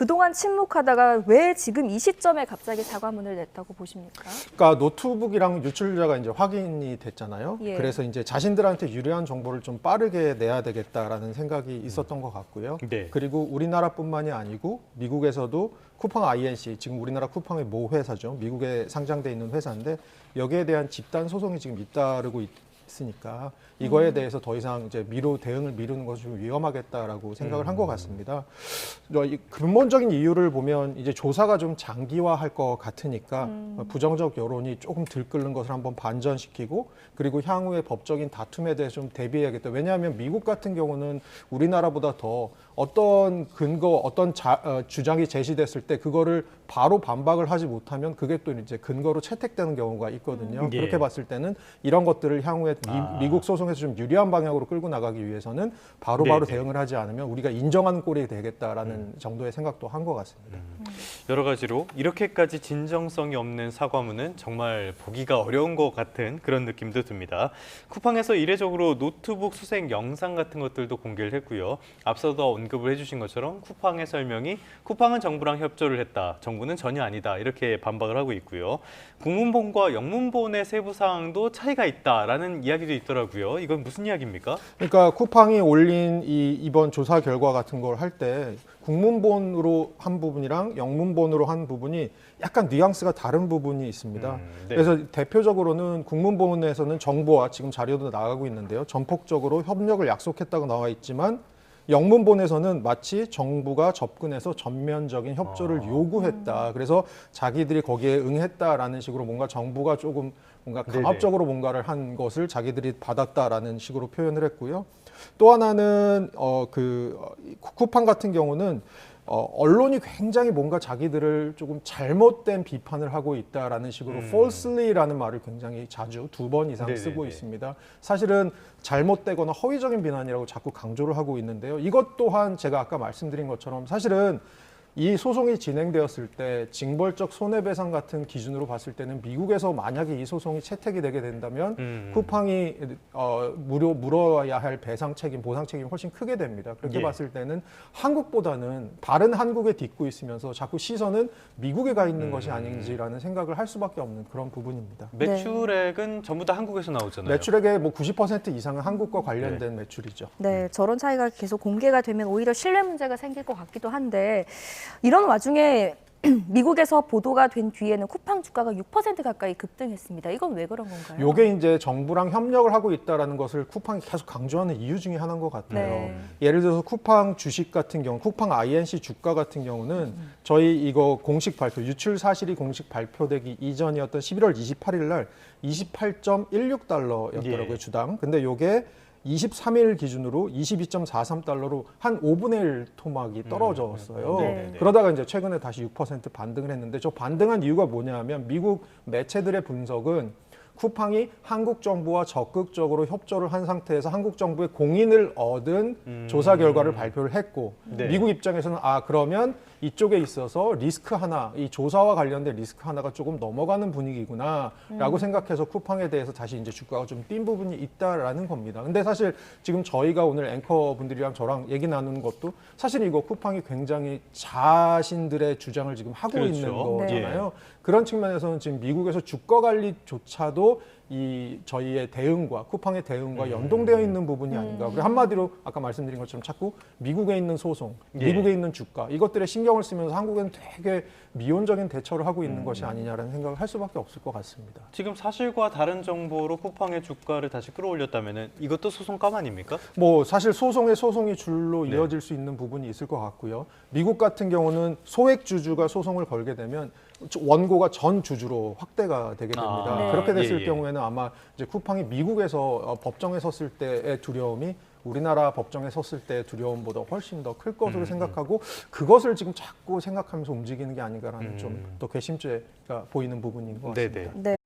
그동안 침묵하다가 왜 지금 이 시점에 갑자기 사과문을 냈다고 보십니까? 그러니까 노트북이랑 유출자가 이제 확인이 됐잖아요. 예. 그래서 이제 자신들한테 유리한 정보를 좀 빠르게 내야 되겠다라는 생각이 있었던 것 같고요. 네. 그리고 우리나라뿐만이 아니고 미국에서도 쿠팡 INC, 지금 우리나라 쿠팡의 모 회사죠. 미국에 상장돼 있는 회사인데 여기에 대한 집단 소송이 지금 잇따르고 있으니까 이거에 대해서 더 이상 이제 대응을 미루는 것이 좀 위험하겠다라고 생각을 한 것 같습니다. 이 근본적인 이유를 보면 이제 조사가 좀 장기화할 것 같으니까 부정적 여론이 조금 들끓는 것을 한번 반전시키고 그리고 향후의 법적인 다툼에 대해서 좀 대비해야겠다. 왜냐하면 미국 같은 경우는 우리나라보다 더 어떤 근거, 어떤 주장이 제시됐을 때 그거를 바로 반박을 하지 못하면 그게 또 이제 근거로 채택되는 경우가 있거든요. 예. 그렇게 봤을 때는 이런 것들을 향후에 미국 소송에서 좀 유리한 방향으로 끌고 나가기 위해서는 바로바로 네네. 대응을 하지 않으면 우리가 인정하는 꼴이 되겠다라는 정도의 생각도 한 것 같습니다. 여러 가지로 이렇게까지 진정성이 없는 사과문은 정말 보기가 어려운 것 같은 그런 느낌도 듭니다. 쿠팡에서 이례적으로 노트북 수색 영상 같은 것들도 공개를 했고요. 앞서도 언급을 해주신 것처럼 쿠팡의 설명이 쿠팡은 정부랑 협조를 했다. 정부는 전혀 아니다. 이렇게 반박을 하고 있고요. 국문본과 영문본의 세부 사항도 차이가 있다라는 이야기도 있더라고요. 이건 무슨 이야기입니까? 그러니까 쿠팡이 올린 이번 조사 결과 같은 걸 할 때 국문본으로 한 부분이랑 영문본으로 한 부분이 약간 뉘앙스가 다른 부분이 있습니다. 네. 그래서 대표적으로는 국문본에서는 정부와 지금 자료도 나가고 있는데요. 전폭적으로 협력을 약속했다고 나와 있지만 영문본에서는 마치 정부가 접근해서 전면적인 협조를 요구했다. 그래서 자기들이 거기에 응했다라는 식으로 뭔가 정부가 조금 뭔가 강압적으로 뭔가를 한 것을 자기들이 받았다라는 식으로 표현을 했고요. 또 하나는 쿠팡 같은 경우는 언론이 굉장히 뭔가 자기들을 조금 잘못된 비판을 하고 있다라는 식으로 falsely라는 말을 굉장히 자주 2번 이상 쓰고 있습니다. 사실은 잘못되거나 허위적인 비난이라고 자꾸 강조를 하고 있는데요. 이것 또한 제가 아까 말씀드린 것처럼 사실은 이 소송이 진행되었을 때 징벌적 손해배상 같은 기준으로 봤을 때는 미국에서 만약에 이 소송이 채택이 되게 된다면 쿠팡이 물어야 할 배상 책임, 보상 책임이 훨씬 크게 됩니다. 그렇게 예. 봤을 때는 한국보다는 발은 한국에 딛고 있으면서 자꾸 시선은 미국에 가 있는 것이 아닌지라는 생각을 할 수밖에 없는 그런 부분입니다. 매출액은 전부 다 한국에서 나오잖아요. 매출액의 뭐 90% 이상은 한국과 관련된 매출이죠. 네, 저런 차이가 계속 공개가 되면 오히려 신뢰 문제가 생길 것 같기도 한데 이런 와중에 미국에서 보도가 된 뒤에는 쿠팡 주가가 6% 가까이 급등했습니다. 이건 왜 그런 건가요? 이게 이제 정부랑 협력을 하고 있다라는 것을 쿠팡이 계속 강조하는 이유 중에 하나인 것 같아요. 네. 예를 들어서 쿠팡 주식 같은 경우, 쿠팡 INC 주가 같은 경우는 저희 이거 공식 발표, 유출 사실이 공식 발표되기 이전이었던 11월 28일 날 28.16달러였더라고요, 예. 주당. 근데 요게 23일 기준으로 22.43달러로 한 5분의 1 토막이 떨어졌어요. 네. 그러다가 이제 최근에 다시 6% 반등을 했는데 저 반등한 이유가 뭐냐면 미국 매체들의 분석은 쿠팡이 한국 정부와 적극적으로 협조를 한 상태에서 한국 정부의 공인을 얻은 조사 결과를 발표를 했고 네. 미국 입장에서는 그러면 이쪽에 있어서 리스크 하나, 이 조사와 관련된 리스크 하나가 조금 넘어가는 분위기구나라고 생각해서 쿠팡에 대해서 다시 이제 주가가 좀 뛴 부분이 있다라는 겁니다. 근데 사실 지금 저희가 오늘 앵커 분들이랑 저랑 얘기 나누는 것도 사실 이거 쿠팡이 굉장히 자신들의 주장을 지금 하고 그렇죠. 있는 거잖아요. 그런 측면에서는 지금 미국에서 주가 관리조차도 이 저희의 대응과 쿠팡의 대응과 연동되어 있는 부분이 아닌가. 그리고 한마디로 아까 말씀드린 것처럼 자꾸 미국에 있는 소송, 미국에 있는 주가 이것들에 신경을 쓰면서 한국에는 되게 미온적인 대처를 하고 있는 것이 아니냐라는 생각을 할 수밖에 없을 것 같습니다. 지금 사실과 다른 정보로 쿠팡의 주가를 다시 끌어올렸다면 이것도 소송감 아닙니까? 뭐 사실 소송이 줄로 이어질 수 있는 부분이 있을 것 같고요. 미국 같은 경우는 소액 주주가 소송을 걸게 되면 원고가 전 주주로 확대가 되게 됩니다. 네. 그렇게 됐을 예. 경우에는 아마 이제 쿠팡이 미국에서 법정에 섰을 때의 두려움이 우리나라 법정에 섰을 때의 두려움보다 훨씬 더 클 것으로 생각하고 그것을 지금 자꾸 생각하면서 움직이는 게 아닌가라는 좀 더 괘씸죄가 보이는 부분인 것 같습니다. 네네. 네.